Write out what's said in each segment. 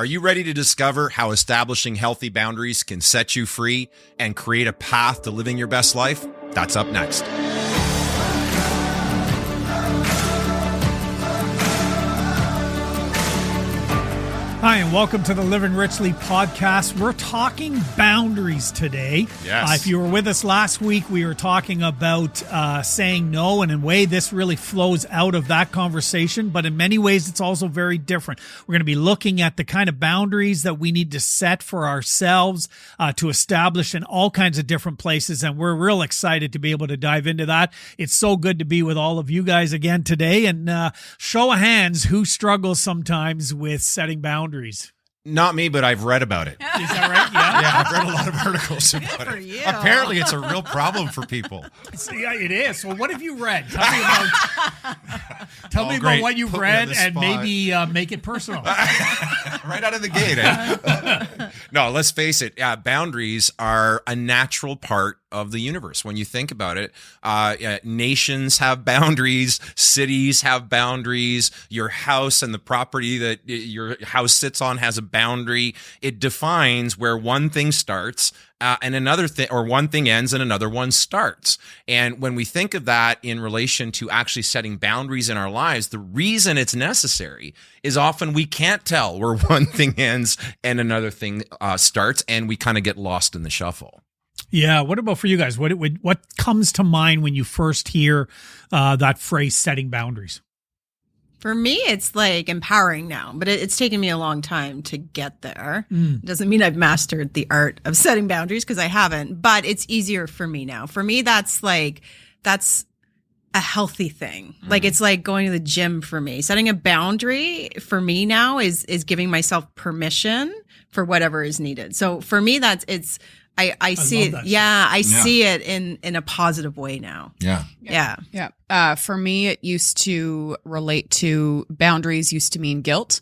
Are you ready to discover how establishing healthy boundaries can set you free and create a path to living your best life? That's up next. Hi, and welcome to the Living Richly podcast. We're talking boundaries today. Yes. If you were with us last week, we were talking about saying no, and in a way, this really flows out of that conversation, but in many ways, it's also very different. We're going to be looking at the kind of boundaries that we need to set for ourselves to establish in all kinds of different places, and we're real excited to be able to dive into that. It's so good to be with all of you guys again today, and show of hands, who struggles sometimes with setting boundaries? Not me, but I've read about it. Is that right? Yeah. Yeah, I've read a lot of articles about it. you. Apparently, it's a real problem for people. Yeah, it is. Well, what have you read? Tell me about what you've Put me read on the and spot. maybe make it personal. Right out of the gate. Eh? No, let's face it. Boundaries are a natural part of the universe. When you think about it, nations have boundaries, cities have boundaries, your house and the property that your house sits on has a boundary. It defines where one thing starts and another thing, or one thing ends and another one starts. And when we think of that in relation to actually setting boundaries in our lives, the reason it's necessary is often we can't tell where one thing ends and another thing starts, and we kind of get lost in the shuffle. Yeah. What about for you guys? What comes to mind when you first hear that phrase, setting boundaries? For me, it's like empowering now, but it's taken me a long time to get there. It doesn't mean I've mastered the art of setting boundaries, because I haven't, but it's easier for me now. For me, that's a healthy thing. Like, it's like going to the gym for me. Setting a boundary for me now is giving myself permission for whatever is needed. So for me, I see it. Yeah, I see it in a positive way now. Yeah. For me, it used to relate to boundaries used to mean guilt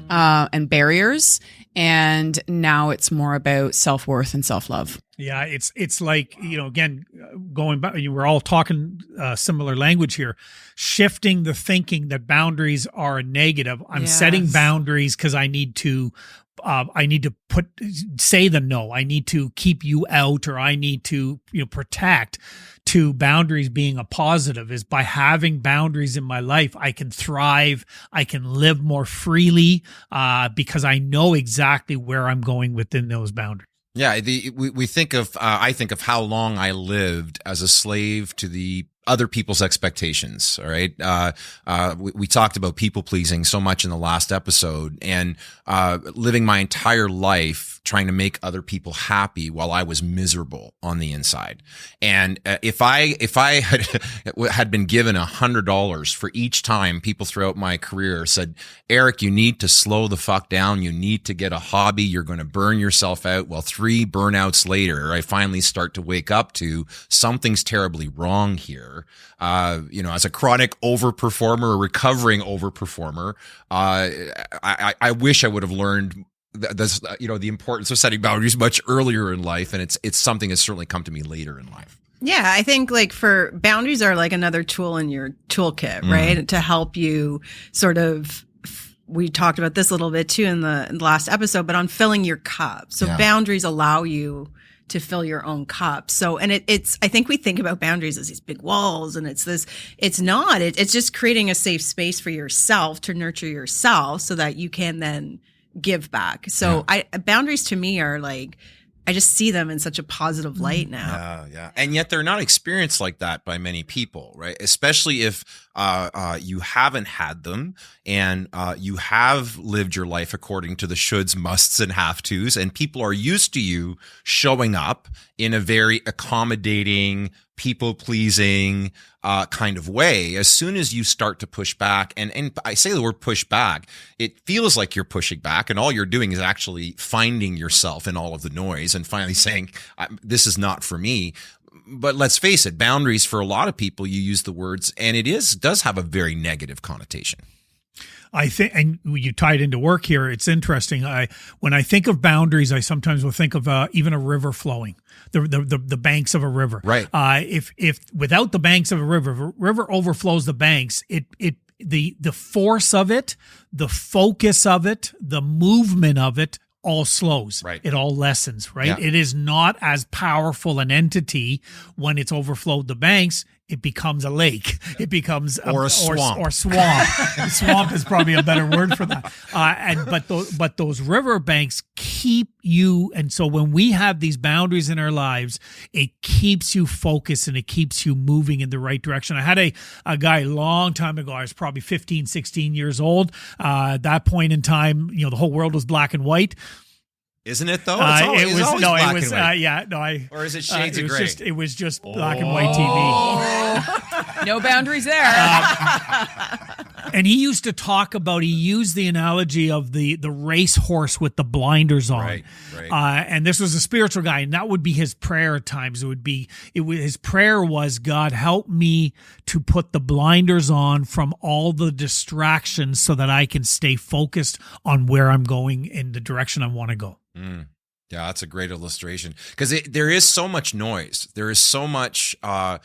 and barriers. And now it's more about self-worth and self-love. Yeah, it's like, again, going back, we're all talking similar language here, shifting the thinking that boundaries are a negative. I'm setting boundaries because I need to say the no. I need to keep you out, or I need to, protect, to boundaries being a positive. Is by having boundaries in my life, I can thrive. I can live more freely, because I know exactly where I'm going within those boundaries. Yeah. We think of, I think of how long I lived as a slave to the other people's expectations. All right. We talked about people pleasing so much in the last episode, and living my entire life trying to make other people happy while I was miserable on the inside. And if I had been given $100 for each time people throughout my career said, Eric, you need to slow the fuck down. You need to get a hobby. You're going to burn yourself out. Well, 3 burnouts later, I finally start to wake up to something's terribly wrong here. As a chronic overperformer, a recovering overperformer, I wish I would have learned this, the importance of setting boundaries much earlier in life. And it's something that's certainly come to me later in life. Yeah, I think for boundaries are like another tool in your toolkit, right? To help you sort of, we talked about this a little bit too in the last episode, but on filling your cup. So boundaries allow you to fill your own cup. So, and it's, I think we think about boundaries as these big walls, and it's not, it's just creating a safe space for yourself to nurture yourself so that you can then give back. So boundaries to me are like, I just see them in such a positive light now. Yeah. And yet they're not experienced like that by many people, right? Especially if you haven't had them, and you have lived your life according to the shoulds, musts, and have tos, and people are used to you showing up in a very accommodating, people-pleasing kind of way. As soon as you start to push back, and I say the word push back, it feels like you're pushing back, and all you're doing is actually finding yourself in all of the noise and finally saying, this is not for me. But let's face it, boundaries for a lot of people, you use the words, and it does have a very negative connotation. I think, and you tie it into work here. It's interesting. When I think of boundaries, I sometimes will think of even a river flowing, the banks of a river. Right. If without the banks of a river overflows the banks, it the force of it, the focus of it, the movement of it all slows. Right. It all lessens, right? Yeah. It is not as powerful an entity when it's overflowed the banks. It becomes a lake. It becomes a swamp. Or swamp. Swamp is probably a better word for that. But those river banks keep you. And so when we have these boundaries in our lives, it keeps you focused and it keeps you moving in the right direction. I had a guy a long time ago. I was probably 15, 16 years old. At that point in time, the whole world was black and white. Isn't it though? It's always black and white. Or is it shades of gray? It was just black and white TV. No boundaries there. And he used to talk about, he used the analogy of the racehorse with the blinders on. Right. And this was a spiritual guy, and that would be his prayer at times. His prayer was, God, help me to put the blinders on from all the distractions so that I can stay focused on where I'm going in the direction I want to go. Yeah, that's a great illustration, because there is so much noise. There is so much, I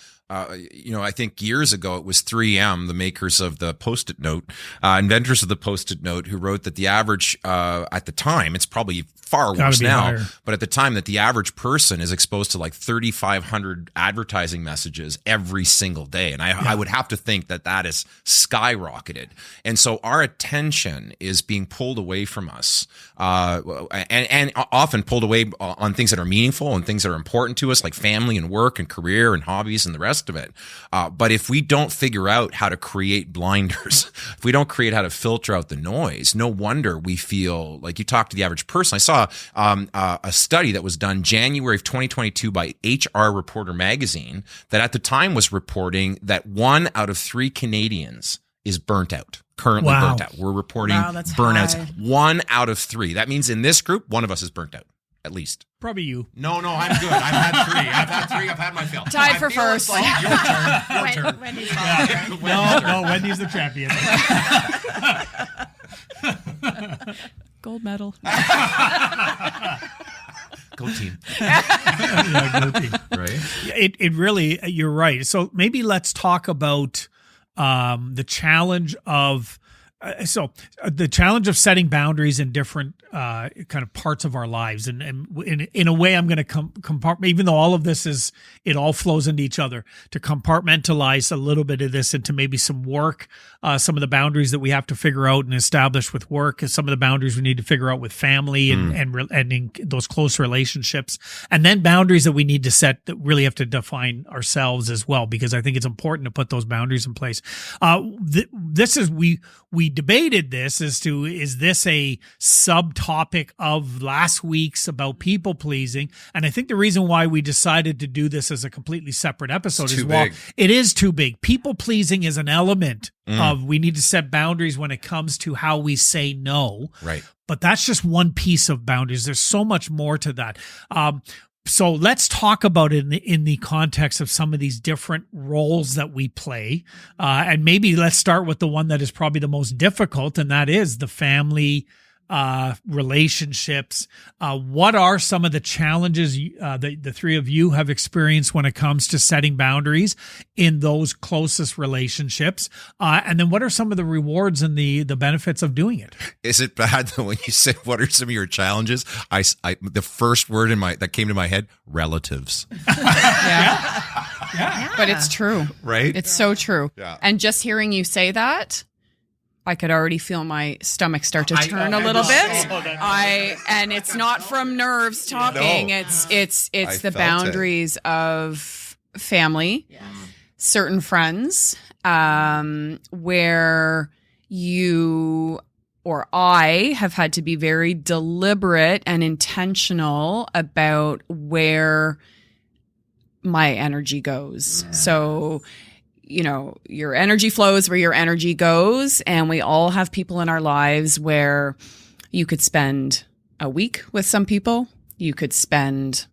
think years ago it was 3M, the makers of the Post-it note, inventors of the Post-it note, who wrote that the average, at the time, it's probably far worse now, higher. But at the time, that the average person is exposed to like 3,500 advertising messages every single day. And I would have to think that is skyrocketed. And so our attention is being pulled away from us, and often pulled away on things that are meaningful and things that are important to us, like family and work and career and hobbies and the rest of it. But if we don't figure out how to create blinders, if we don't create how to filter out the noise, no wonder we feel like, you talk to the average person. I saw a study that was done January of 2022 by HR Reporter magazine that at the time was reporting that 1 out of 3 Canadians is burnt out. Currently burnt out. We're reporting burnouts. High. 1 out of 3. That means in this group, one of us is burnt out, at least. Probably you. No, I'm good. I've had 3. I've had my fill. Tied for first. Like your turn. Wendy's No, Wendy's the champion. Gold medal. Go team. Go team. Right? It really, you're right. So maybe let's talk about the challenge of the challenge of setting boundaries in different kind of parts of our lives, and in a way, I'm going to compartment. Even though all of this it all flows into each other, to compartmentalize a little bit of this into maybe some work, some of the boundaries that we have to figure out and establish with work, and some of the boundaries we need to figure out with family and in those close relationships, and then boundaries that we need to set that really have to define ourselves as well, because I think it's important to put those boundaries in place. This is we debated this as to, is this a subtopic of last week's about people pleasing? And I think the reason why we decided to do this as a completely separate episode is, well, it is too big. People pleasing is an element of, we need to set boundaries when it comes to how we say no. Right. But that's just one piece of boundaries. There's so much more to that. So let's talk about it in the context of some of these different roles that we play. And maybe let's start with the one that is probably the most difficult, and that is the family relationships. What are some of the challenges that the three of you have experienced when it comes to setting boundaries in those closest relationships? And then what are some of the rewards and the benefits of doing it? Is it bad that when you say what are some of your challenges, I the first word that came to my head, relatives. Yeah. But it's true. Right? It's so true. Yeah. And just hearing you say that, I could already feel my stomach start to turn a little bit. And it's not from nerves talking. No. It's the boundaries of family, certain friends, where you or I have had to be very deliberate and intentional about where my energy goes. So, your energy flows where your energy goes. And we all have people in our lives where you could spend a week with some people. You could spend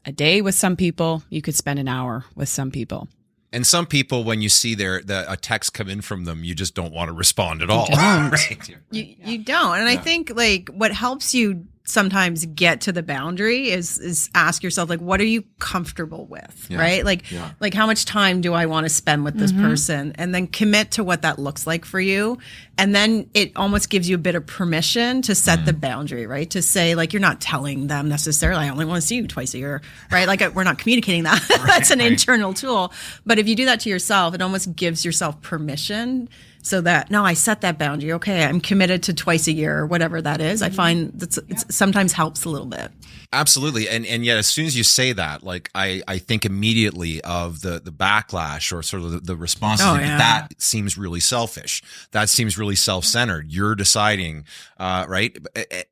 a day with some people. You could spend an hour with some people. And some people, when you see a text come in from them, you just don't want to respond at all. Don't. Right? You don't. And I think like what helps you sometimes get to the boundary is ask yourself, like, what are you comfortable with, right? Like how much time do I want to spend with this person? And then commit to what that looks like for you. And then it almost gives you a bit of permission to set the boundary, right? To say, like, you're not telling them necessarily, I only want to see you twice a year, right? Like, we're not communicating that. That's an internal tool. But if you do that to yourself, it almost gives yourself permission. So that, no, I set that boundary. Okay, I'm committed to twice a year or whatever that is. I find that it sometimes helps a little bit. Absolutely. And yet as soon as you say that, like I think immediately of the backlash or sort of the responses. That seems really selfish. That seems really self-centered. You're deciding, right?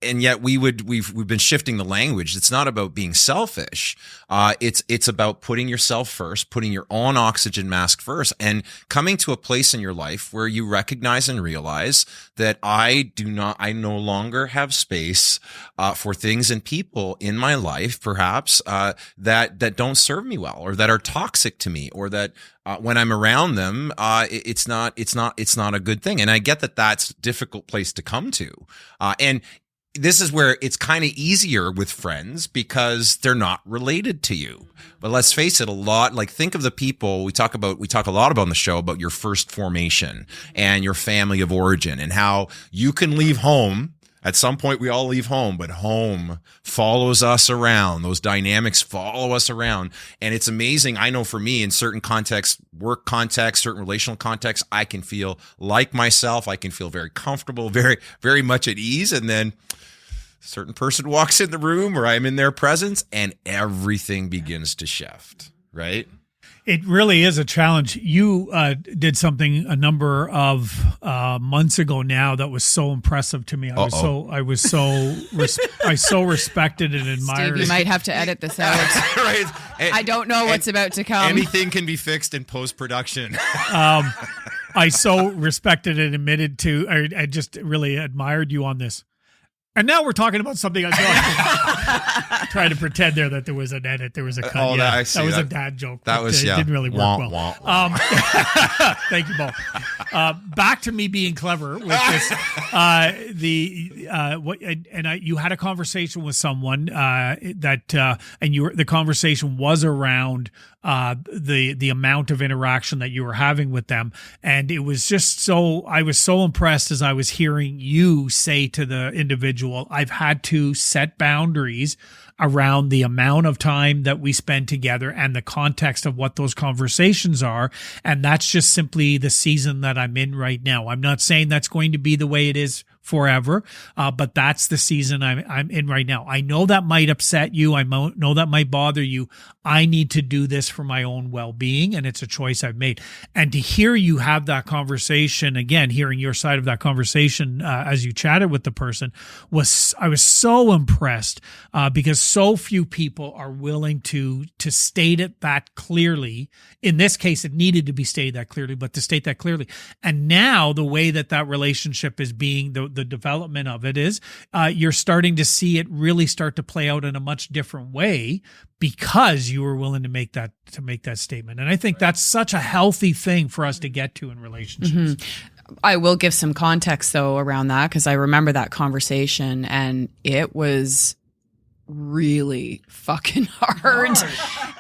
And yet we've been shifting the language. It's not about being selfish. It's about putting yourself first, putting your own oxygen mask first, and coming to a place in your life where you recognize and realize that I no longer have space for things and people in my life, perhaps, that don't serve me well, or that are toxic to me, or that when I'm around them, it's not a good thing. And I get that that's a difficult place to come to. And this is where it's kind of easier with friends because they're not related to you. But let's face it, think of the people we talk a lot about on the show about your first formation and your family of origin, and how you can leave home. At some point, we all leave home, but home follows us around. Those dynamics follow us around. And it's amazing. I know for me, in certain contexts, work contexts, certain relational contexts, I can feel like myself. I can feel very comfortable, very, very much at ease. And then a certain person walks in the room, or I'm in their presence, and everything begins to shift, right? It really is a challenge. You did something a number of months ago now that was so impressive to me. I so respected and admired. Steve, you might have to edit this out. Right. I don't know what's about to come. Anything can be fixed in post-production. I so respected and admitted to. I just really admired you on this. And now we're talking about something I trying to pretend that there was an edit, there was a cut. That was a dad joke. That was it didn't really work well. Thank you both. Back to me being clever with this. You had a conversation with someone the conversation was around the amount of interaction that you were having with them, and it was just I was so impressed as I was hearing you say to the individual, I've had to set boundaries around the amount of time that we spend together and the context of what those conversations are. And that's just simply the season that I'm in right now. I'm not saying that's going to be the way it is forever, but that's the season I'm in right now. I know that might upset you. I know that might bother you. I need to do this for my own well-being, and it's a choice I've made. And to hear you have that conversation, again, hearing your side of that conversation as you chatted with the person, I was so impressed because so few people are willing to state it that clearly. In this case, it needed to be stated that clearly, but to state that clearly. And now the way that relationship is being, the development of it is, you're starting to see it really start to play out in a much different way because you were willing to make that statement. And I think that's such a healthy thing for us to get to in relationships. Mm-hmm. I will give some context though around that, because I remember that conversation and it was really fucking hard.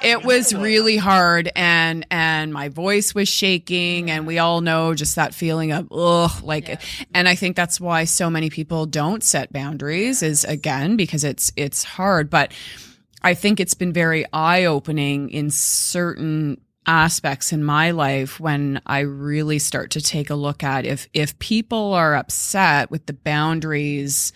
It was really hard, and my voice was shaking, and we all know just that feeling of and I think that's why so many people don't set boundaries, is again because it's hard. But I think it's been very eye-opening in certain aspects in my life when I really start to take a look at if people are upset with the boundaries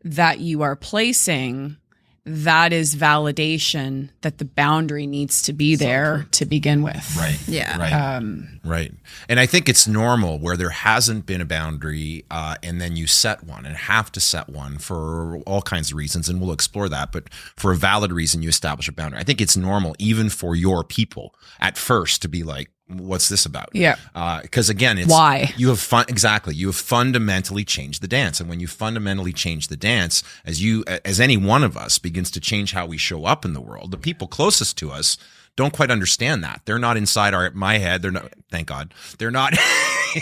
that you are placing, that is validation that the boundary needs to be there to begin with. Right. Yeah. Right. Right. And I think it's normal where there hasn't been a boundary, and then you set one and have to set one for all kinds of reasons. And we'll explore that. But for a valid reason, you establish a boundary. I think it's normal, even for your people at first, to be like, what's this about? Yeah. Because again, it's why you have exactly. You have fundamentally changed the dance. And when you fundamentally change the dance, as any one of us begins to change how we show up in the world, the people closest to us don't quite understand that. They're not inside my head. They're not, thank God. They're not,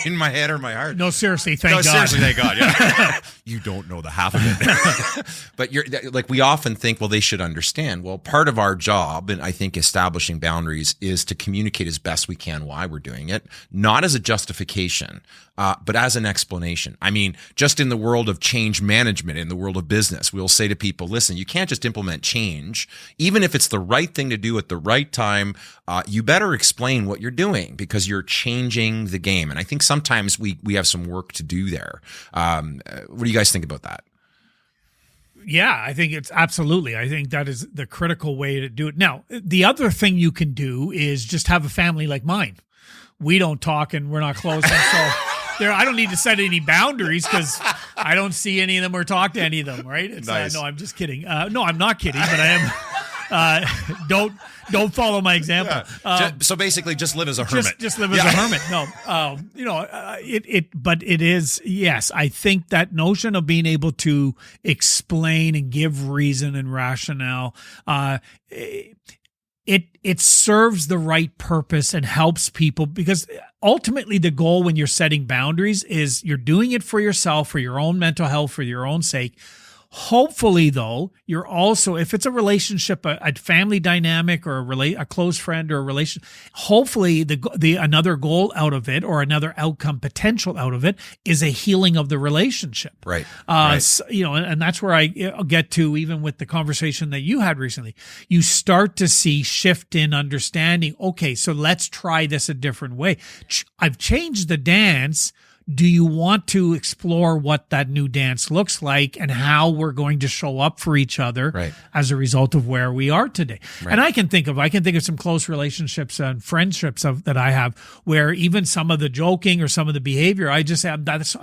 in my head or my heart. No, seriously, thank God. Seriously, thank God. Yeah. You don't know the half of it. But you're like, we often think, well, they should understand. Well, part of our job, and I think establishing boundaries, is to communicate as best we can why we're doing it, not as a justification, but as an explanation. I mean, just in the world of change management, in the world of business, we'll say to people, listen, you can't just implement change. Even if it's the right thing to do at the right time, you better explain what you're doing, because you're changing the game. And I think sometimes we have some work to do there. What do you guys think about that? Yeah, I think it's absolutely. I think that is the critical way to do it. Now, the other thing you can do is just have a family like mine. We don't talk and we're not close. And so I don't need to set any boundaries because I don't see any of them or talk to any of them, right? It's, nice. No, I'm just kidding. No, I'm not kidding, but I am. Don't follow my example. Yeah. So basically, just live as a hermit. Just live as a hermit. No, but it is, yes. I think that notion of being able to explain and give reason and rationale, it serves the right purpose and helps people, because ultimately the goal when you're setting boundaries is you're doing it for yourself, for your own mental health, for your own sake. Hopefully, though, you're also, if it's a relationship, a family dynamic, or a close friend or a relation, hopefully the another goal out of it, or another outcome potential out of it, is a healing of the relationship. Right. Right. So, and that's where I get to, even with the conversation that you had recently. You start to see shift in understanding. Okay, so let's try this a different way. I've changed the dance. Do you want to explore what that new dance looks like and how we're going to show up for each other as a result of where we are today? Right. And I can think of some close relationships and friendships that I have where even some of the joking or some of the behavior, I'm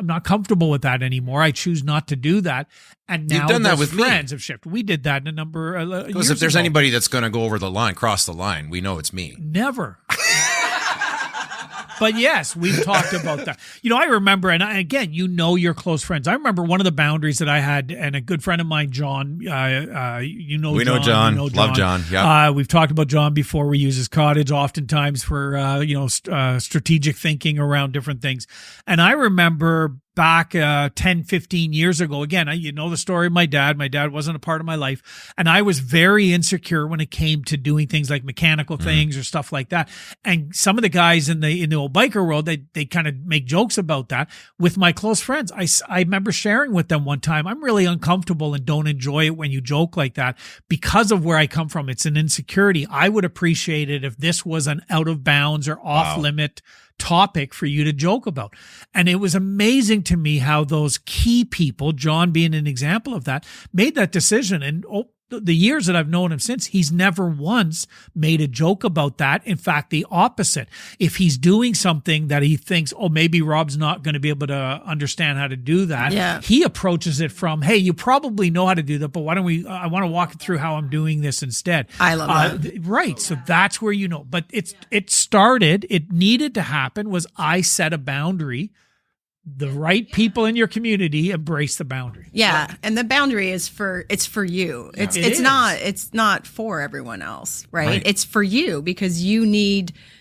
not comfortable with that anymore. I choose not to do that. And now you've done that with friends me. have shifted. We did that in a number of years Because if there's ago. anybody that's going to go over the line, cross the line, we know it's me. Never. But yes, we've talked about that. I remember, and again, your close friends. I remember one of the boundaries that I had, and a good friend of mine, John, we know John. Love John. Yeah. We've talked about John before. We use his cottage oftentimes for, strategic thinking around different things. And I remember back 10, 15 years ago, again, you know the story of my dad. My dad wasn't a part of my life. And I was very insecure when it came to doing things like mechanical things or stuff like that. And some of the guys in the old biker world, they kind of make jokes about that. With my close friends, I remember sharing with them one time, I'm really uncomfortable and don't enjoy it when you joke like that because of where I come from. It's an insecurity. I would appreciate it if this was an out of bounds or off limit topic for you to joke about. And it was amazing to me how those key people, John being an example of that, made that decision. And the years that I've known him since, he's never once made a joke about that. In fact, the opposite. If he's doing something that he thinks, maybe Rob's not going to be able to understand how to do that, he approaches it from, hey, you probably know how to do that, but why don't I want to walk you through how I'm doing this instead. I love that. Right. So that's where but it needed to happen was I set a boundary. The right people in your community embrace the boundary. Yeah, and the boundary is for you. Yeah. It's not for everyone else, right? It's for you because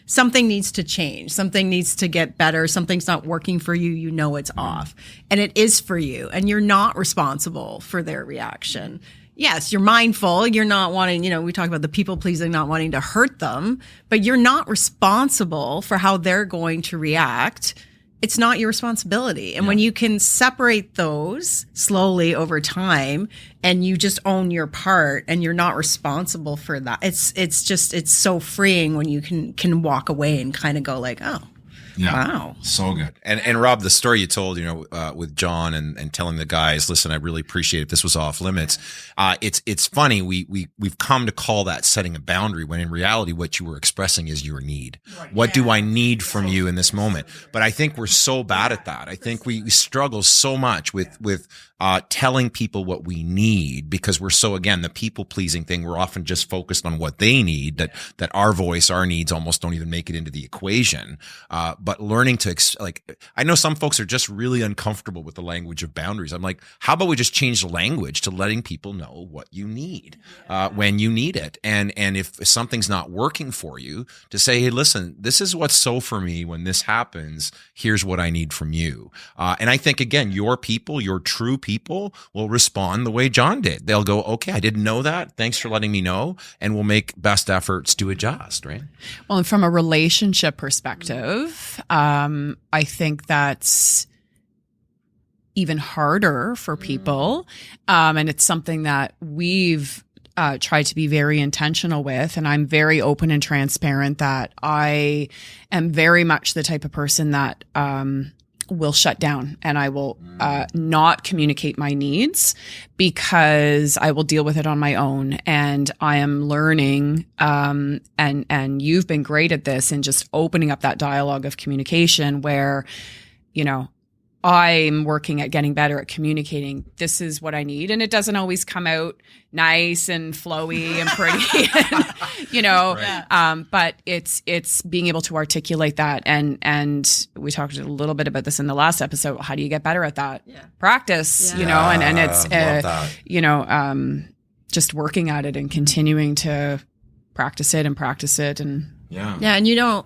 something needs to change. Something needs to get better. Something's not working for you. You know it's off. And it is for you. And you're not responsible for their reaction. Yes, you're mindful. You're not wanting, we talk about the people pleasing, not wanting to hurt them, but you're not responsible for how they're going to react. It's not your responsibility. And when you can separate those slowly over time and you just own your part and you're not responsible for that, it's so freeing when you can walk away and kind of go like, oh, wow. So good. And Rob, the story you told, with John and telling the guys, listen, I really appreciate it. This was off limits. It's funny. We've come to call that setting a boundary when in reality, what you were expressing is your need. Right. What do I need from you in this moment? But I think we're so bad at that. I think we struggle so much with telling people what we need, because we're so, again, the people pleasing thing, we're often just focused on what they need, that our voice, our needs almost don't even make it into the equation. But learning to, I know some folks are just really uncomfortable with the language of boundaries. I'm like, how about we just change the language to letting people know what you need, when you need it. And if something's not working for you, to say, hey, listen, this is what's so for me when this happens, here's what I need from you. And I think, again, your people, your true people will respond the way John did. They'll go, okay, I didn't know that. Thanks for letting me know. And we'll make best efforts to adjust, right? Well, and from a relationship perspective, I think that's even harder for people. And it's something that we've tried to be very intentional with. And I'm very open and transparent that I am very much the type of person that will shut down, and I will not communicate my needs, because I will deal with it on my own. And I am learning, and you've been great at this, and just opening up that dialogue of communication where, I'm working at getting better at communicating. This is what I need. And it doesn't always come out nice and flowy and pretty, but it's being able to articulate that. And we talked a little bit about this in the last episode. How do you get better at that? Yeah. Practice, and it's, just working at it and continuing to practice it. And and you don't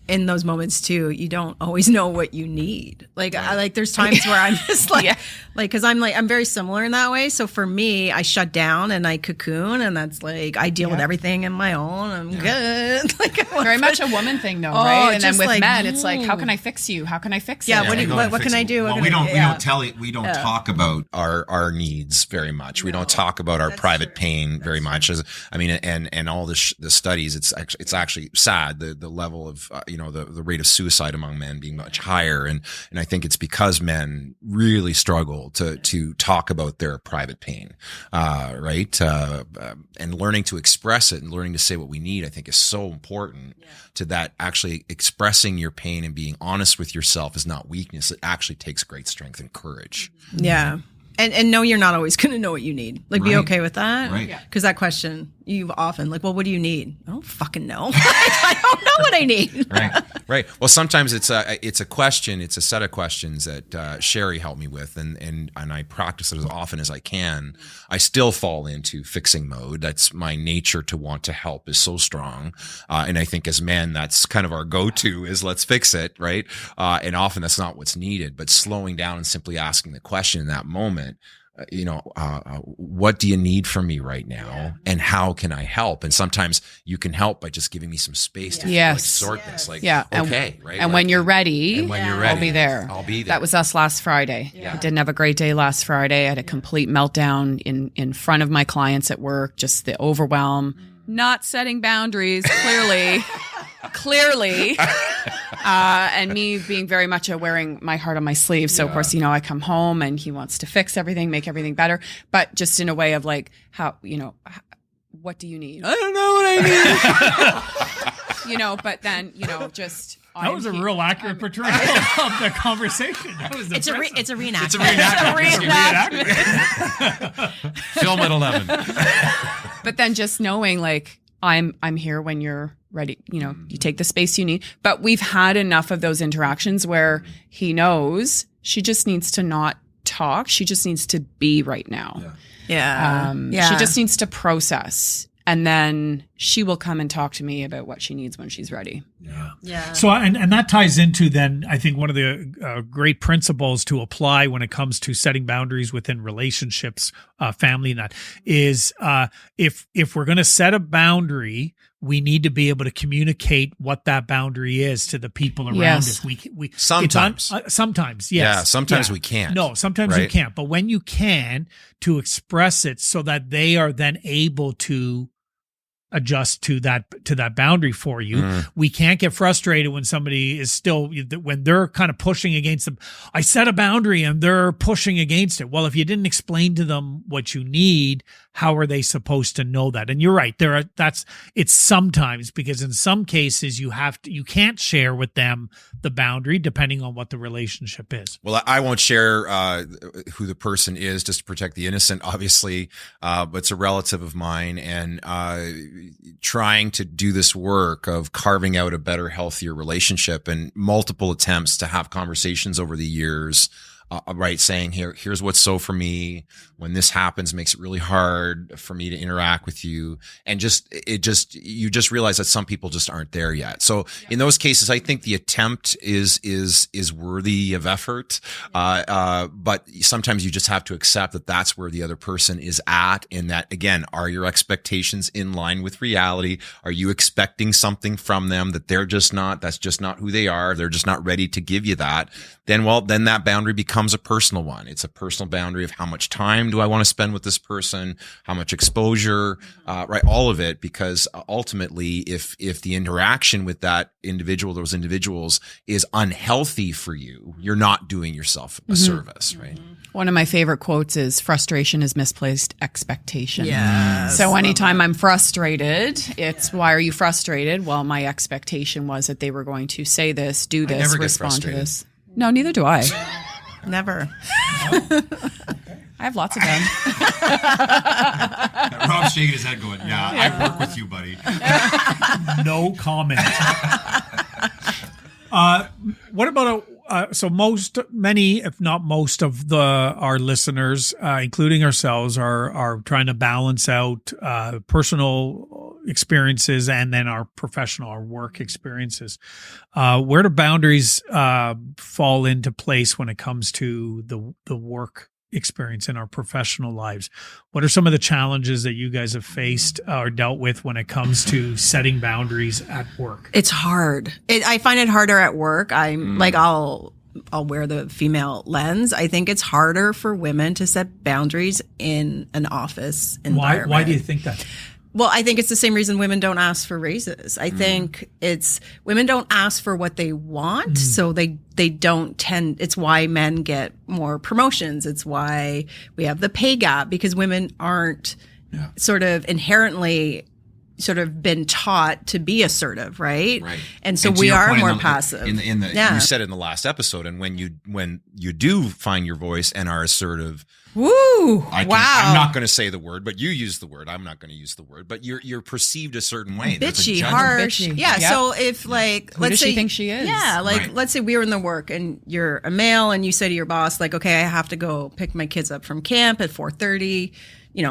in those moments too, you don't always know what you need. There's times where I'm just cause I'm very similar in that way. So for me, I shut down and I cocoon, and that's I deal with everything in my own. I'm good. Very much a woman thing though, right? And then with men, it's how can I fix you? How can I fix it? Yeah. What can I do? Well, we don't talk about our needs very much. We don't talk about our private pain very much. And all the studies, it's actually sad, the level of, the rate of suicide among men being much higher. And I think it's because men really struggle to talk about their private pain, right? And learning to express it and learning to say what we need, I think, is so important to that. Actually expressing your pain and being honest with yourself is not weakness. It actually takes great strength and courage. Yeah. And no, you're not always going to know what you need. Be okay with that. Right. Because that question, you often well, what do you need? I don't fucking know. I don't know what I need. Right. Well, sometimes it's a question. It's a set of questions that Sherry helped me with, and I practice it as often as I can. I still fall into fixing mode. That's my nature to want to help is so strong, and I think as men, that's kind of our go-to is let's fix it, right? And often that's not what's needed. But slowing down and simply asking the question in that moment. What do you need from me right now, and how can I help? And sometimes you can help by just giving me some space to sort this. Okay, right. And when you're ready, I'll be there. That was us last Friday. Yeah. I didn't have a great day last Friday. I had a complete meltdown in front of my clients at work. Just the overwhelm, not setting boundaries clearly. And me being very much wearing my heart on my sleeve. So of course, I come home and he wants to fix everything, make everything better, but just in a way of how, what do you need? I don't know what I need. But then, just. That was a real accurate portrayal of the conversation. That was it's a reenactment. It's a reenactment. Film at 11. But then just knowing I'm here when you're ready, you take the space you need. But we've had enough of those interactions where he knows she just needs to not talk. She just needs to be right now. Yeah. She just needs to process. And then she will come and talk to me about what she needs when she's ready. Yeah. So, and that ties into then, I think one of the great principles to apply when it comes to setting boundaries within relationships, family, and that is, if we're going to set a boundary, we need to be able to communicate what that boundary is to the people around us. We sometimes, sometimes, yes. Yeah, sometimes we can't. No, sometimes you can't. But when you can, to express it so that they are then able to adjust to that boundary for you. We can't get frustrated when somebody is still, when they're kind of pushing against them. I set a boundary and they're pushing against it. Well, if you didn't explain to them what you need, how are they supposed to know that? And you're right. It's sometimes, because in some cases you can't share with them the boundary depending on what the relationship is. Well, I won't share who the person is just to protect the innocent, obviously, but it's a relative of mine, and trying to do this work of carving out a better, healthier relationship, and multiple attempts to have conversations over the years, right, saying here's what's so for me. When this happens, makes it really hard for me to interact with you, and you just realize that some people just aren't there yet. So in those cases, I think the attempt is worthy of effort, but sometimes you just have to accept that that's where the other person is at, and that, again, are your expectations in line with reality? Are you expecting something from them that they're just not? That's just not who they are. They're just not ready to give you that. Then that boundary becomes a personal one. It's a personal boundary of how much time do I want to spend with this person, how much exposure, right? All of it, because ultimately, if the interaction with that individual, those individuals, is unhealthy for you, you're not doing yourself a service, right? One of my favorite quotes is, frustration is misplaced expectation. Yes. So anytime I'm frustrated, it's, why are you frustrated? Well, my expectation was that they were going to say this, do this, never get respond to frustrated. this. No, neither do I. Never. I have lots of them. Rob's shaking his head going, yeah, I work with you, buddy. No comment. What about so many, if not most of our listeners, including ourselves, are trying to balance out personal experiences and then our work experiences. Where do boundaries fall into place when it comes to the work experience in our professional lives? What are some of the challenges that you guys have faced or dealt with when it comes to setting boundaries at work? It's hard. I find it harder at work. I'll wear the female lens. I think it's harder for women to set boundaries in an office environment. Why do you think that? Well, I think it's the same reason women don't ask for raises. I think it's women don't ask for what they want, so they don't tend. It's why men get more promotions. It's why we have the pay gap, because women aren't sort of inherently sort of been taught to be assertive, right? Right. And so we are more passive. You said it in the last episode, and when you do find your voice and are assertive. Woo! I'm not going to say the word, but you use the word. I'm not going to use the word, but you're perceived a certain way. Bitchy, harsh. Bitchy. Yeah. Yep. So if let's does say she think she is? Yeah. Right. Let's say we were in the work and you're a male and you say to your boss, okay, I have to go pick my kids up from camp at 4:30.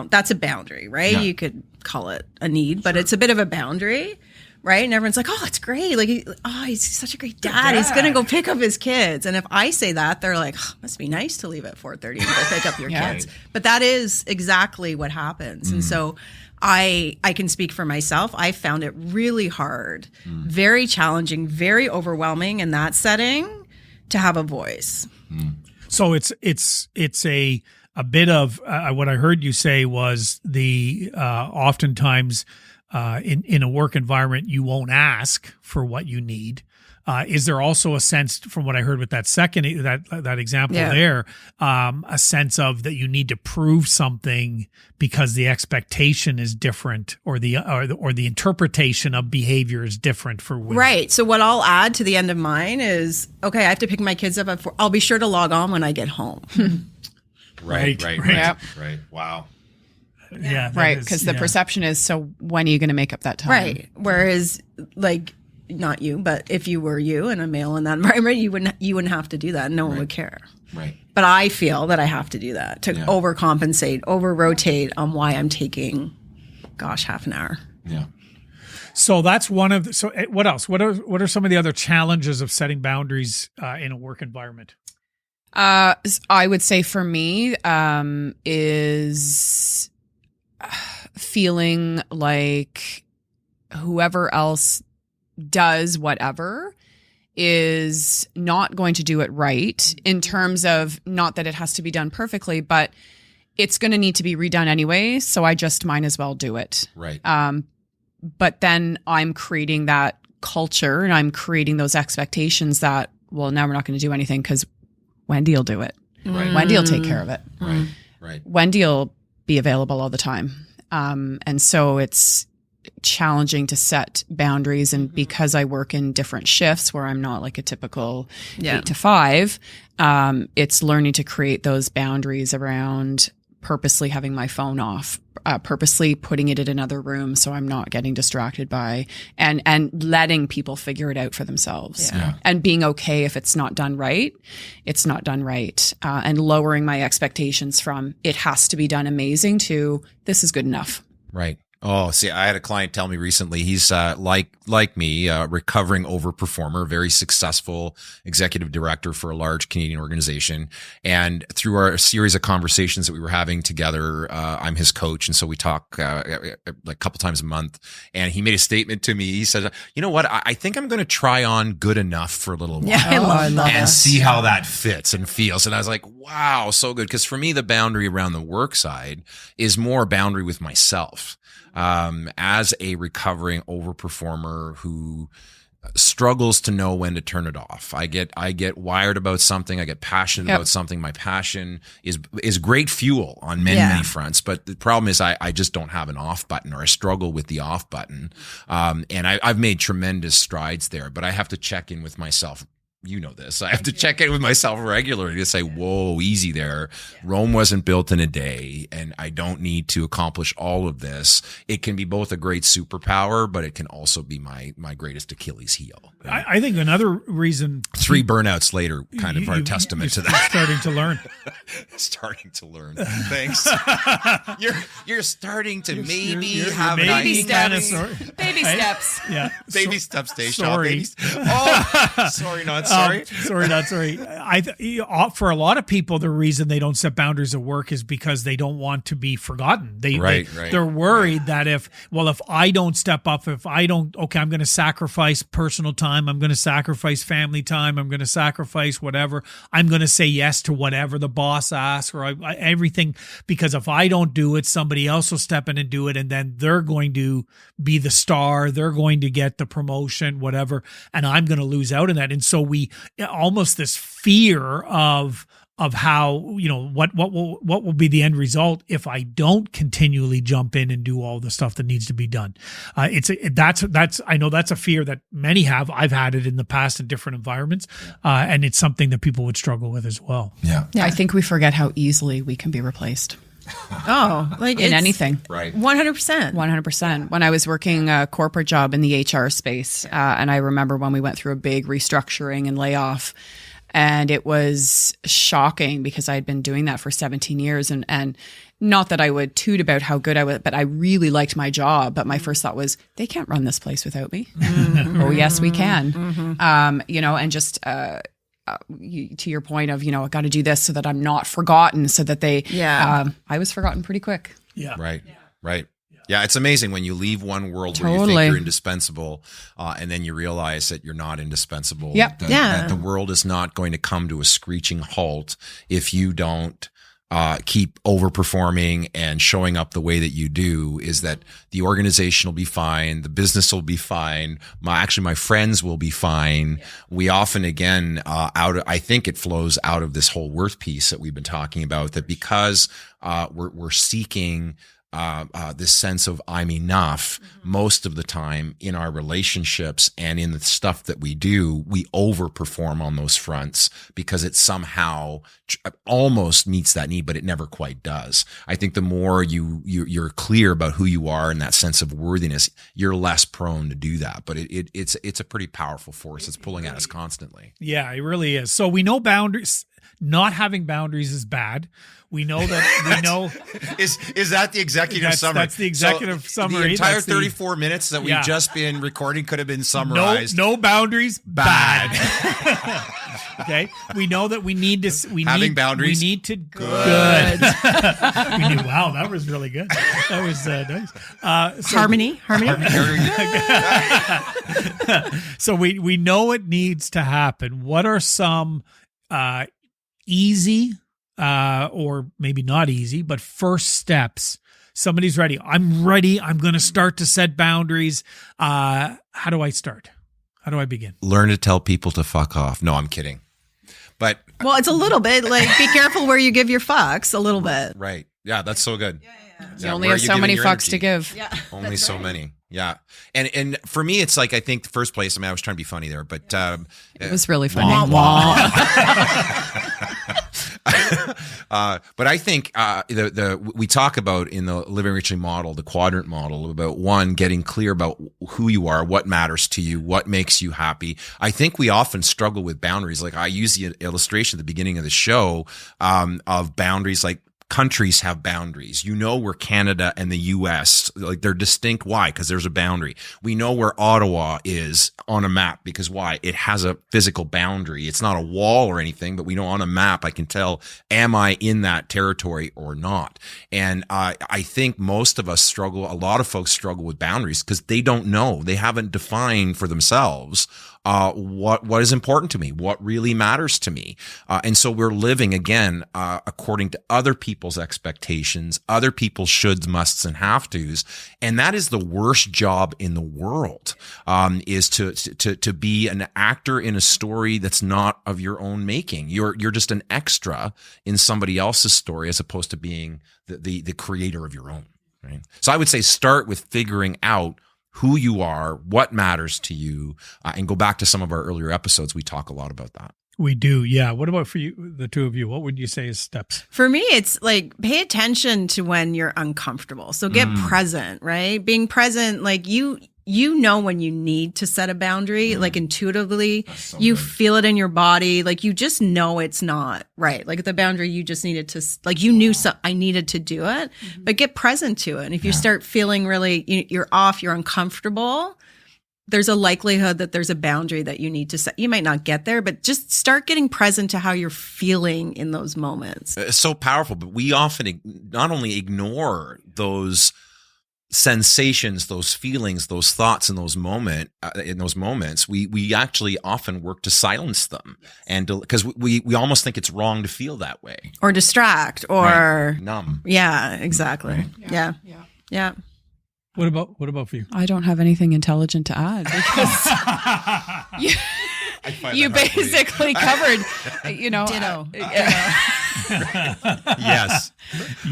That's a boundary, right? Yeah. You could call it a need, but it's a bit of a boundary. Right. And everyone's like, oh, that's great. He's such a great dad. He's going to go pick up his kids. And if I say that, they're like, must be nice to leave at 4:30 and go pick up your kids. But that is exactly what happens. And so I can speak for myself. I found it really hard, very challenging, very overwhelming in that setting to have a voice. So it's a bit of what I heard you say was the oftentimes in a work environment, you won't ask for what you need. Is there also a sense, from what I heard with that example there, a sense of that you need to prove something because the expectation is different, or the interpretation of behavior is different for women? Right. So what I'll add to the end of mine is, okay, I have to pick my kids up at 4. I'll be sure to log on when I get home. Right. Yep. Right. Wow. Yeah. Right. Because the perception is, so when are you going to make up that time? Right. Whereas, not you, but if you were and a male in that environment, you wouldn't have to do that. No one would care. Right. But I feel that I have to do that to overcompensate, over-rotate on why I'm taking, half an hour. Yeah. So that's one of so what else? What are some of the other challenges of setting boundaries in a work environment? I would say for me, is feeling like whoever else does whatever is not going to do it right, in terms of, not that it has to be done perfectly, but it's going to need to be redone anyway. So I just might as well do it. Right. But then I'm creating that culture and I'm creating those expectations that, well, now we're not going to do anything because Wendy will do it. Right. Wendy will take care of it. Right. Wendy will be available all the time. And so it's challenging to set boundaries. And because I work in different shifts where I'm not like a typical 8 to 5, it's learning to create those boundaries around purposely having my phone off, purposely putting it in another room so I'm not getting distracted by, and letting people figure it out for themselves. And being okay if it's not done right, it's not done right. And lowering my expectations from it has to be done amazing to this is good enough. Right. Oh, see, I had a client tell me recently, he's like me, recovering overperformer, very successful executive director for a large Canadian organization. And through our series of conversations that we were having together, I'm his coach. And so we talk like a couple times a month. And he made a statement to me. He said, you know what? I think I'm going to try on good enough for a little while. Yeah, I love that. And see how that fits and feels. And I was like, wow, so good. Because for me, the boundary around the work side is more a boundary with myself. As a recovering overperformer who struggles to know when to turn it off. I get wired about something. I get passionate about something. My passion is great fuel on many fronts. But the problem is I just don't have an off button, or I struggle with the off button. And I've made tremendous strides there, but I have to check in with myself. You know this. I have to check in with myself regularly to say, whoa, easy there. Rome wasn't built in a day, and I don't need to accomplish all of this. It can be both a great superpower, but it can also be my greatest Achilles heel. I think another reason 3 burnouts later kind of are a testament to that. Starting to learn. Starting to learn. Thanks. You're starting to maybe you're have maybe an idea. Baby steps. Yeah. Baby steps, Dave. Sorry. Sorry, not sorry. Sorry, not sorry. For a lot of people, the reason they don't set boundaries at work is because they don't want to be forgotten. They're worried that if I don't step up, I'm going to sacrifice personal time. I'm going to sacrifice family time. I'm going to sacrifice whatever. I'm going to say yes to whatever the boss asks or everything, because if I don't do it, somebody else will step in and do it. And then they're going to be the star. They're going to get the promotion, whatever. And I'm going to lose out on that. And so we almost this fear of how, what will be the end result if I don't continually jump in and do all the stuff that needs to be done. That's I know that's a fear that many have. I've had it in the past in different environments, and it's something that people would struggle with as well. Yeah. I think we forget how easily we can be replaced. Like in anything. Right. 100%. 100%. When I was working a corporate job in the HR space, and I remember when we went through a big restructuring and layoff, and it was shocking because I had been doing that for 17 years. And not that I would toot about how good I was, but I really liked my job. But my first thought was, they can't run this place without me. Mm-hmm. Oh, yes, we can. Mm-hmm. And just... to your point of, I got to do this so that I'm not forgotten, so that I was forgotten pretty quick. Yeah. Right. Yeah. It's amazing when you leave one world where you think you're indispensable, and then you realize that you're not indispensable. Yep. That the world is not going to come to a screeching halt if you don't keep overperforming and showing up the way that you do. Is that the organization will be fine, the business will be fine, my friends will be fine. We often, again, I think it flows out of this whole worth piece that we've been talking about, that because we're seeking this sense of I'm enough most of the time in our relationships and in the stuff that we do, we overperform on those fronts because it somehow almost meets that need, but it never quite does. I think the more you're clear about who you are and that sense of worthiness, you're less prone to do that. But it's a pretty powerful force. It's pulling at us constantly. Yeah, it really is. So we know boundaries. Not having boundaries is bad. We know that. Is that the executive summary? That's the executive summary. The entire 34 minutes that we've just been recording could have been summarized. No boundaries, bad. Okay, we know that we need to. Having boundaries. We need to good. Wow, that was really good. That was nice. Harmony. So we know it needs to happen. What are some easy, or maybe not easy, but first steps somebody's ready. I'm ready. I'm going to start to set boundaries. How do I start? How do I begin? Learn to tell people to fuck off. No, I'm kidding. But Well, it's a little bit like, be careful where you give your fucks, a little bit. right. Yeah, that's so good. You only where have are you so giving many your fucks to energy? give. Yeah. Only so many. Yeah. And for me, it's like, I think the first place, I mean, I was trying to be funny there, but It was really funny. but I think we talk about in the Living Richly model, the quadrant model, about one, getting clear about who you are, what matters to you, what makes you happy. I think we often struggle with boundaries. Like I use the illustration at the beginning of the show of boundaries, like countries have boundaries. You know where Canada and the US, like they're distinct. Why? Because there's a boundary. We know where Ottawa is on a map because why? It has a physical boundary. It's not a wall or anything, but we know on a map I can tell, am I in that territory or not? And I think most of us struggle, a lot of folks struggle with boundaries because they don't know. They haven't defined for themselves what is important to me, what really matters to me. And so we're living again, according to other people's expectations, other people's shoulds, musts, and have tos. And that is the worst job in the world, is to be an actor in a story that's not of your own making. You're just an extra in somebody else's story as opposed to being the creator of your own. Right. So I would say start with figuring out who you are, what matters to you, and go back to some of our earlier episodes. We talk a lot about that. We do. Yeah. What about for you, the two of you? What would you say is steps? For me, it's like pay attention to when you're uncomfortable. So get present, right? Being present, like you know when you need to set a boundary, like intuitively, so you feel it in your body. Like you just know it's not right. Like the boundary you just needed to, like you knew I needed to do it, but get present to it. And if you start feeling really, you're off, you're uncomfortable, there's a likelihood that there's a boundary that you need to set. You might not get there, but just start getting present to how you're feeling in those moments. It's so powerful, but we often not only ignore those sensations, those feelings, those thoughts in those moments, we actually often work to silence them, and because we almost think it's wrong to feel that way, or distract, or numb. Yeah, exactly. Right. Yeah. What about for you? I don't have anything intelligent to add because you basically covered, Ditto. Yes,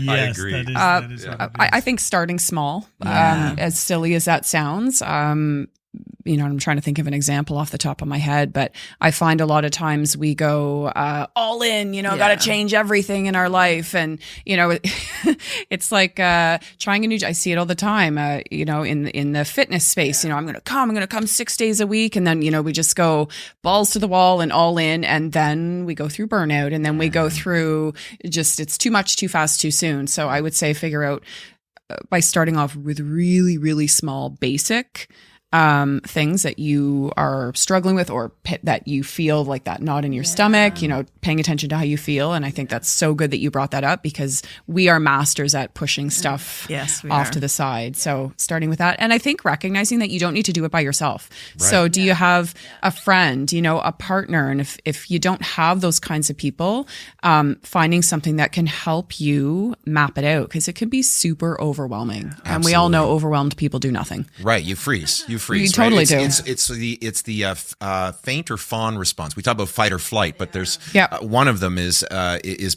I agree. That is I think starting small, as silly as that sounds, I'm trying to think of an example off the top of my head, but I find a lot of times we go all in, got to change everything in our life. And, it's like trying a new, I see it all the time, in the fitness space, I'm going to come 6 days a week. And then, we just go balls to the wall and all in. And then we go through burnout, and then we go through it's too much, too fast, too soon. So I would say figure out by starting off with really, really small, basic things that you are struggling with, or that you feel like that knot in your stomach, paying attention to how you feel. And I think that's so good that you brought that up, because we are masters at pushing stuff off to the side. So starting with that. And I think recognizing that you don't need to do it by yourself. Right. So do you have a friend, a partner? And if you don't have those kinds of people, finding something that can help you map it out, because it can be super overwhelming. And we all know overwhelmed people do nothing. Right. You freeze. You totally do. It's the faint or fawn response. We talk about fight or flight, but there's one of them is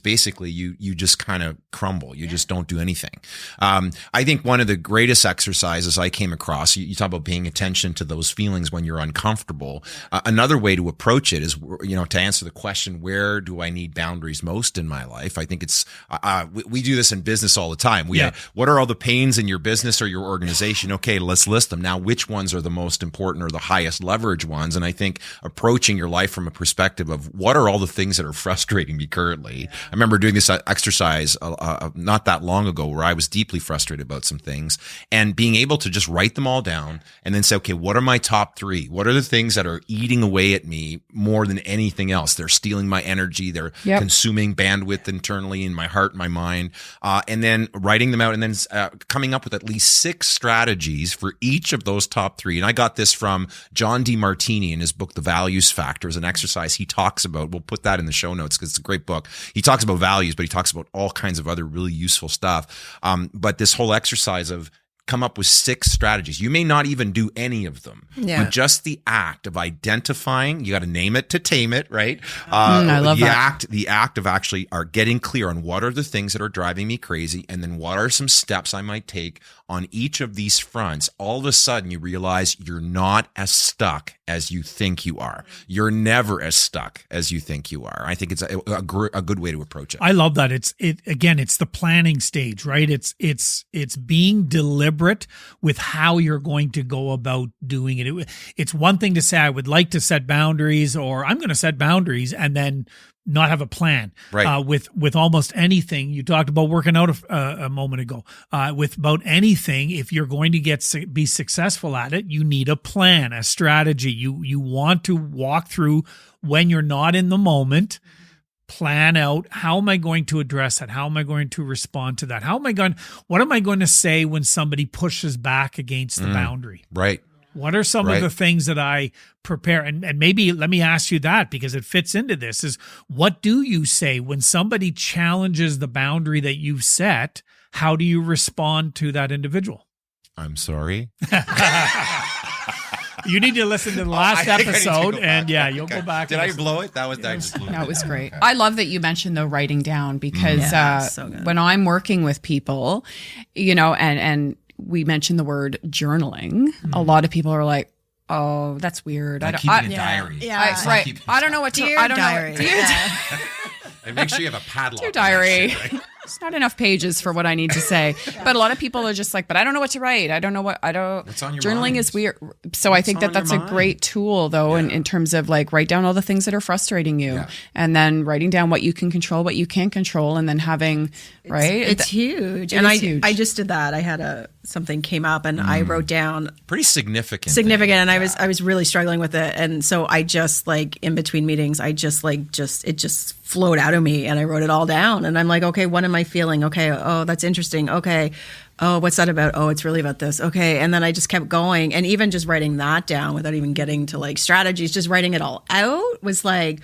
basically you just kind of crumble. You just don't do anything. I think one of the greatest exercises I came across, you talk about paying attention to those feelings when you're uncomfortable. Another way to approach it is, to answer the question, where do I need boundaries most in my life? I think it's, we do this in business all the time. What are all the pains in your business or your organization? Okay, let's list them. Now, which ones are the most important or the highest leverage ones? And I think approaching your life from a perspective of what are all the things that are frustrating me currently. I remember doing this exercise not that long ago where I was deeply frustrated about some things, and being able to just write them all down and then say, okay, what are my top three? What are the things that are eating away at me more than anything else? They're stealing my energy. They're consuming bandwidth internally in my heart and my mind. And then writing them out, and then coming up with at least 6 strategies for each of those top top 3. And I got this from John DeMartini in his book, The Values Factor. As an exercise he talks about, we'll put that in the show notes because it's a great book. He talks about values, but he talks about all kinds of other really useful stuff. But this whole exercise of come up with 6 strategies. You may not even do any of them, but just the act of identifying, you got to name it to tame it, right? I love that. The act of actually are getting clear on what are the things that are driving me crazy, and then what are some steps I might take on each of these fronts. All of a sudden you realize you're not as stuck as you think you are. You're never as stuck as you think you are. I think it's a good way to approach it. I love that. It's the planning stage, right? It's being deliberate with how you're going to go about doing it. It's one thing to say, I would like to set boundaries, or I'm going to set boundaries, and then not have a plan. Right. With almost anything, you talked about working out a moment ago. With about anything, if you're going to be successful at it, you need a plan, a strategy. You want to walk through when you're not in the moment. Plan out, how am I going to address that? How am I going to respond to that? What am I going to say when somebody pushes back against the boundary? Right. What are some of the things that I prepare? And maybe let me ask you that, because it fits into this, is what do you say when somebody challenges the boundary that you've set? How do you respond to that individual? I'm sorry. You need to listen to the last episode, and you'll go back. Did I blow it? That was No, it was great. I love that you mentioned though writing down, because so good. when I'm working with people, and we mentioned the word journaling, a lot of people are like, "Oh, that's weird." Keep it in a diary. Right. I don't know what to. Dear I don't diary. know. And make sure you have a padlock. Dear on that diary. shit, right? It's not enough pages for what I need to say. But a lot of people are just like, but I don't know what to write. I don't know what, What's on your journaling mind? is weird. So I think that's a great tool though, in terms of like, write down all the things that are frustrating you, and then writing down what you can control, what you can't control, and then having, It's huge. Huge. I just did that. I had something came up, and I wrote down Pretty significant. and I was really struggling with it. And so I just, like, in between meetings, it just flowed out of me, and I wrote it all down. And I'm like, okay, what am I feeling? Okay. Oh, that's interesting. Okay. Oh, what's that about? Oh, it's really about this. Okay. And then I just kept going. And even just writing that down without even getting to like strategies, just writing it all out was like,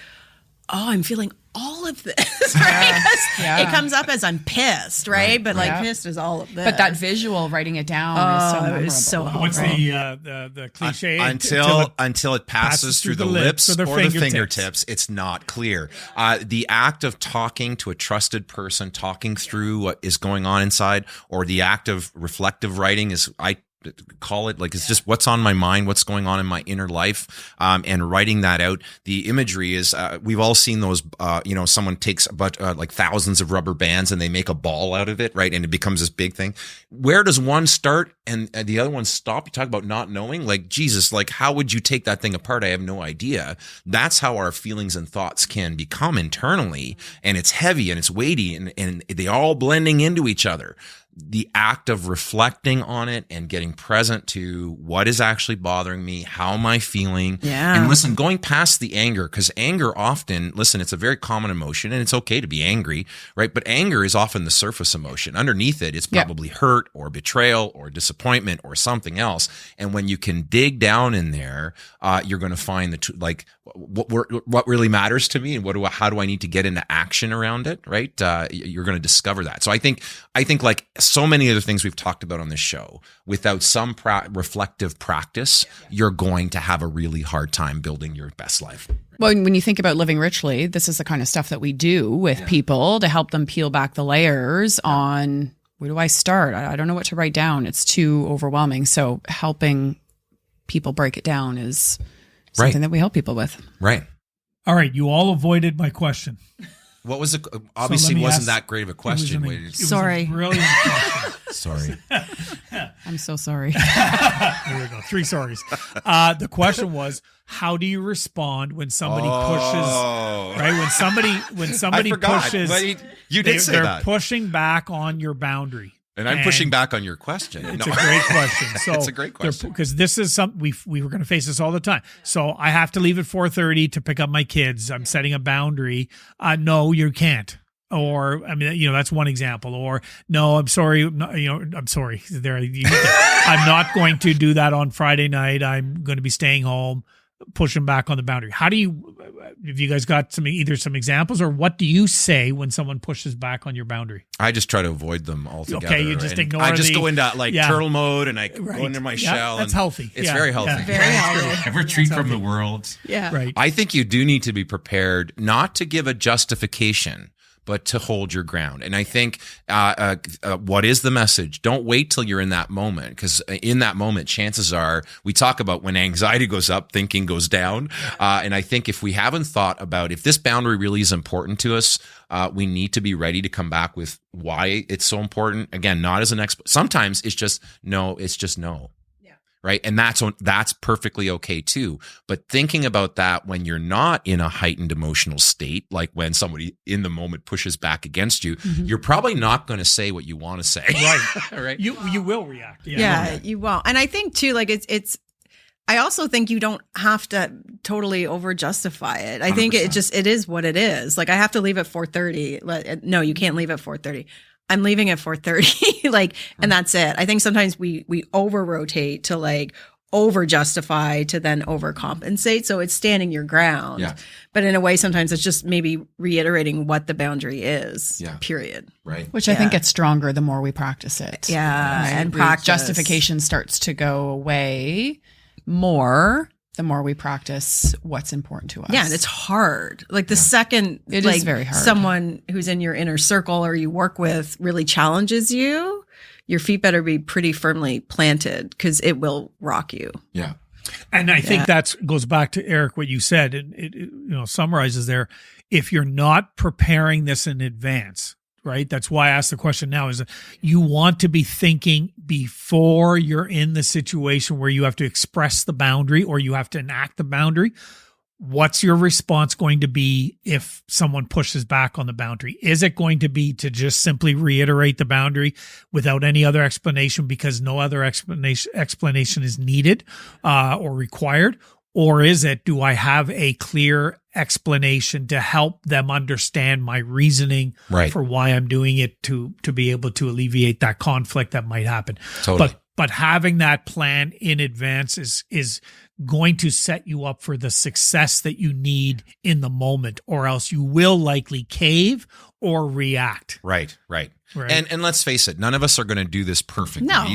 oh, I'm feeling all of this, right? It comes up as I'm pissed, right? But like pissed is all of this. But that visual, writing it down is so memorable. It was so helpful. What's the cliche? Until it passes through the lips or the fingertips, it's not clear. The act of talking to a trusted person, talking through what is going on inside, or the act of reflective writing is, I call it, like, it's just what's on my mind, what's going on in my inner life, and writing that out. The imagery is, we've all seen those, someone takes like thousands of rubber bands and they make a ball out of it, right? And it becomes this big thing. Where does one start and the other one stop? You talk about not knowing, like, Jesus, like, how would you take that thing apart? I have no idea. That's how our feelings and thoughts can become internally, and it's heavy and it's weighty, and they all blending into each other. The act of reflecting on it and getting present to what is actually bothering me, how am I feeling? Yeah. And listen, going past the anger, because anger often, it's a very common emotion, and it's okay to be angry, right? But anger is often the surface emotion. Underneath it, it's probably hurt or betrayal or disappointment or something else. And when you can dig down in there, you're going to find what really matters to me, and how do I need to get into action around it, right? You're going to discover that. So I think like so many other things we've talked about on this show, without some reflective practice, you're going to have a really hard time building your best life. Well, when you think about living richly, this is the kind of stuff that we do with people to help them peel back the layers on, where do I start? I don't know what to write down. It's too overwhelming. So helping people break it down is something that we help people with. Right. All right. You all avoided my question. What was it? Obviously, wasn't that great of a question. It was Sorry. a brilliant question. Sorry. I'm so sorry. There we go. 3 sorries. The question was, how do you respond when somebody pushes? Right, when somebody pushes, you did say they're that. Pushing back on your boundary. And I'm pushing back on your question. It's a great question. So it's a great question. Because this is something we were going to face this all the time. So I have to leave at 4:30 to pick up my kids. I'm setting a boundary. No, you can't. Or, I mean, that's one example. Or, no, I'm sorry. No, I'm sorry. I'm not going to do that on Friday night. I'm going to be staying home, pushing back on the boundary. How do you, have you guys got either some examples, or what do you say when someone pushes back on your boundary? I just try to avoid them altogether. Okay, you just ignore I just go into turtle mode, and I right. go into my shell. That's and healthy. It's very healthy. Yeah. Very healthy. I retreat from the world. Yeah. Right. I think you do need to be prepared not to give a justification, but to hold your ground. And I think, what is the message? Don't wait till you're in that moment, because in that moment, chances are, we talk about when anxiety goes up, thinking goes down. And I think if we haven't thought about if this boundary really is important to us, we need to be ready to come back with why it's so important. Again, not as an sometimes it's just no, it's just no. Right. And that's perfectly okay too. But thinking about that when you're not in a heightened emotional state, like when somebody in the moment pushes back against you, you're probably not going to say what you want to say. Right. Right. You will react. Yeah, you will. And I think too, like I also think you don't have to totally over justify it. I think it is what it is. Like, I have to leave at 4:30. No, you can't leave at 4:30. I'm leaving at 4:30. And that's it. I think sometimes we over rotate to over justify to then overcompensate. So it's standing your ground. Yeah. But in a way, sometimes it's just maybe reiterating what the boundary is. Yeah. Period. Right. Which I think gets stronger the more we practice it. Yeah. Right? And practice. Justification starts to go away more the more we practice what's important to us. Yeah, and it's hard. Like the second it is very hard. Someone who's in your inner circle or you work with really challenges you, your feet better be pretty firmly planted, because it will rock you. Yeah. And I think that goes back to, Eric, what you said, and it summarizes there. If you're not preparing this in advance, right? That's why I asked the question now, is you want to be thinking before you're in the situation where you have to express the boundary or you have to enact the boundary. What's your response going to be if someone pushes back on the boundary? Is it going to be to just simply reiterate the boundary without any other explanation because no other explanation is needed or required? Or is it, do I have a clear explanation to help them understand my reasoning for why I'm doing it to be able to alleviate that conflict that might happen? Totally. But having that plan in advance is going to set you up for the success that you need in the moment, or else you will likely cave or react. Right. And let's face it, none of us are going to do this perfectly. No.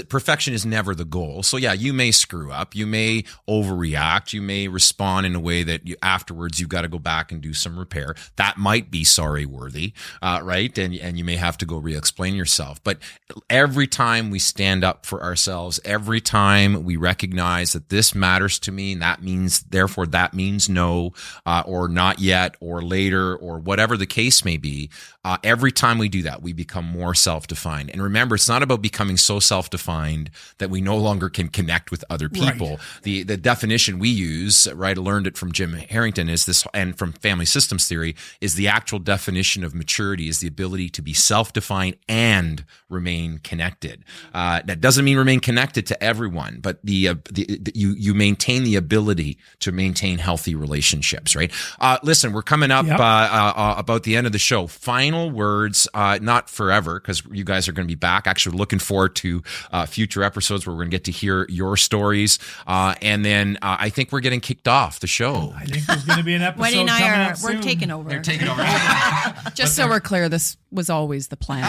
Perfection is never the goal. So yeah, you may screw up, you may overreact, you may respond in a way that afterwards you've got to go back and do some repair. That might be sorry worthy, right? And you may have to go re-explain yourself. But every time we stand up for ourselves, every time we recognize that this matters to me, and that means no, or not yet, or later, or whatever the case may be, every time we do that, we become more self-defined. And remember, it's not about becoming so self-defined that we no longer can connect with other people. Right. The definition we use, right, I learned it from Jim Harrington, is this, and from family systems theory, is the actual definition of maturity is the ability to be self-defined and remain connected. That doesn't mean remain connected to everyone, but you maintain the ability to maintain healthy relationships, right? Listen, we're coming up about the end of the show. Final words, not forever, because you guys are going to be back. Actually, looking forward to future episodes where we're going to get to hear your stories. And then I think we're getting kicked off the show. I think there's going to be an episode Wendy and I we're taking over. They're taking over. Just so we're clear, this was always the plan.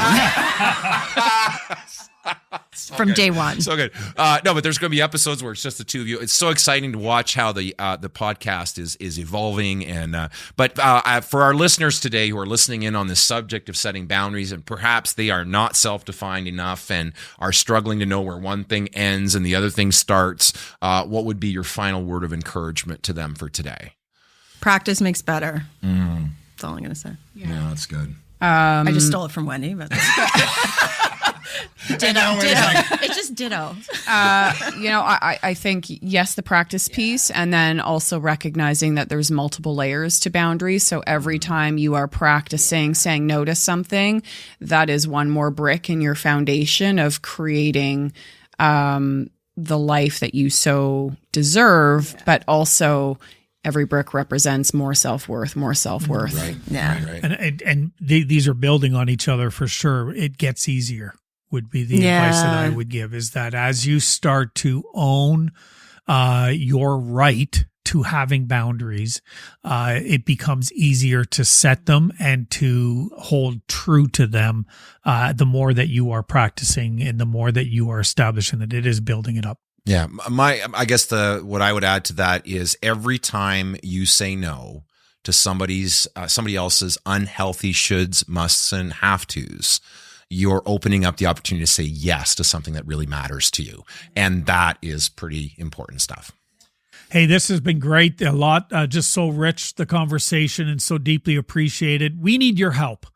From day one. So good. No, but there's going to be episodes where it's just the two of you. It's so exciting to watch how the podcast is evolving. And but for our listeners today who are listening in on this subject of setting boundaries, and perhaps they are not self-defined enough and are struggling to know where one thing ends and the other thing starts, what would be your final word of encouragement to them for today? Practice makes better. That's all I'm going to say. Yeah, that's good. I just stole it from Wendy, but ditto. It's just ditto. I think, yes, the practice piece, and then also recognizing that there's multiple layers to boundaries. So every time you are practicing saying no to something, that is one more brick in your foundation of creating the life that you so deserve, but also every brick represents more self-worth, more self-worth. Right. Yeah. Right. And these are building on each other for sure. It gets easier would be the advice that I would give, is that as you start to own your right to having boundaries, it becomes easier to set them and to hold true to them the more that you are practicing and the more that you are establishing that it is building it up. Yeah. I guess what I would add to that is every time you say no to somebody else's unhealthy shoulds, musts, and have tos, you're opening up the opportunity to say yes to something that really matters to you. And that is pretty important stuff. Hey, this has been great. A lot, just so rich, the conversation, and so deeply appreciated. We need your help.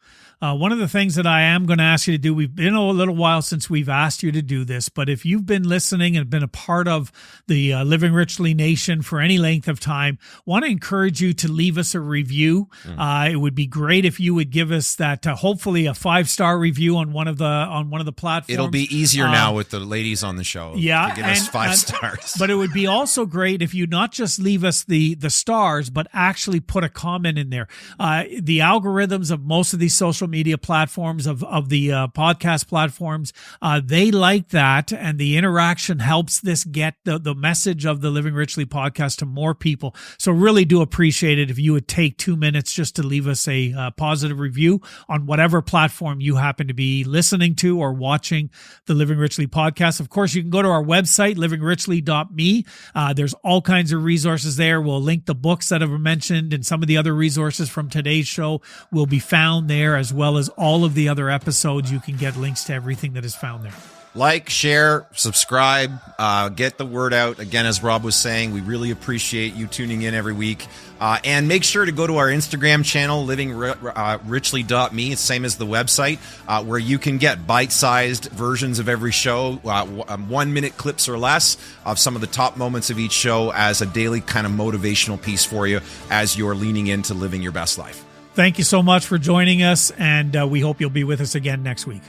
One of the things that I am going to ask you to do, we've been a little while since we've asked you to do this, but if you've been listening and been a part of the Living Richly Nation for any length of time, want to encourage you to leave us a review. It would be great if you would give us that, hopefully a 5-star review on one of the platforms. It'll be easier now with the ladies on the show. Yeah, to give us 5 stars. But it would be also great if you not just leave us the stars, but actually put a comment in there. The algorithms of most of these social media platforms, of the podcast platforms, they like that, and the interaction helps this get the message of the Living Richly podcast to more people. So really do appreciate it if you would take 2 minutes just to leave us a positive review on whatever platform you happen to be listening to or watching the Living Richly podcast. Of course, you can go to our website, livingrichly.me. There's all kinds of resources there. We'll link the books that I've mentioned, and some of the other resources from today's show will be found there, as well as all of the other episodes. You can get links to everything that is found there. Like, share, subscribe, get the word out. Again, as Rob was saying, we really appreciate you tuning in every week. And make sure to go to our Instagram channel, livingrichly.me, same as the website, where you can get bite-sized versions of every show, 1-minute clips or less of some of the top moments of each show as a daily kind of motivational piece for you as you're leaning into living your best life. Thank you so much for joining us, and we hope you'll be with us again next week.